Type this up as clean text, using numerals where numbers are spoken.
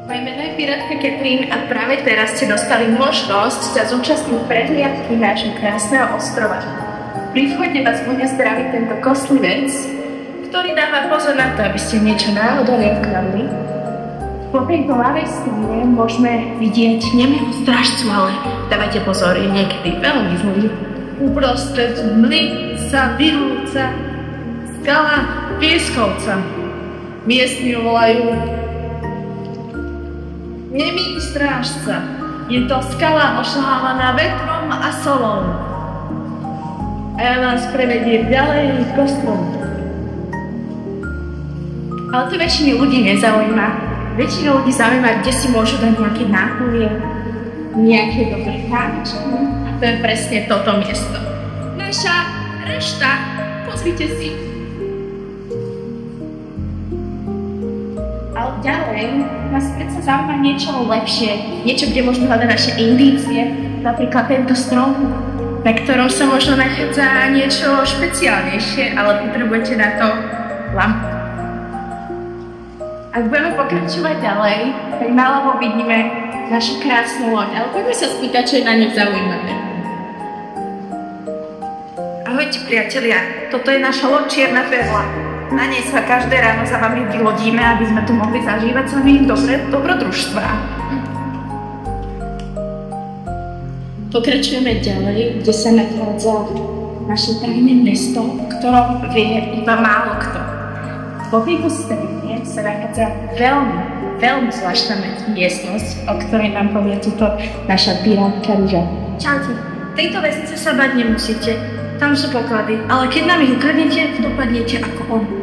Moje meno je pirátka Katrín a práve teraz ste dostali možnosť sa zúčastniť prehliadky nášho krásneho ostrova. Pri vchode vás bude zdraviť tento kostlivec, ktorý dáva pozor na to, aby ste niečo náhodou neukradli. Po tejto ľavej strane môžeme vidieť nemého strážcu, ale dávajte pozor, je niekedy veľmi zlý. Uprostred mly sa vyrúca skala Pieskovca. Miestni ju volajú Nemý strážca. Je to skala ošľahávaná vetrom a solou. A ja vás prevediem ďalej k kostolu. Ale to väčšinu ľudí nezaujíma. Väčšinu ľudí zaujíma, kde si môžu dať nejaké nápoje, nejaké dobré kávičky. A to je presne toto miesto. Naša rešta. Pozrite si. Ale ďalej nás predsa zaujíma niečo lepšie. Niečo, kde môžeme hľadať naše indície. Napríklad tento strom, na ktorom sa možno nachádza niečo špeciálnejšie, ale potrebujete na to lampu. Ak budeme pokračovať ďalej, tak naľavo vidíme našu krásnu loď, ale poďme sa spýtať, čo je na ňu zaujímavé. Ahojte priatelia, toto je naša loď Čierna perla. Na nej sa každé ráno za vami vylodíme, aby sme tu mohli zažívať s vami dobrodružstvá. Pokračujeme ďalej, kde sa nachádza naše tajné mesto, o ktorom vie iba málo kto. Po tejto strane sa nachádza veľmi zvláštna miestnosť, o ktorej nám povie túto naša pirátka Ruža. Čaute, tejto vesnice sa bať nemusíte. Tam sú poklady, ale keď nám ich ukradnete, dopadnete ako on.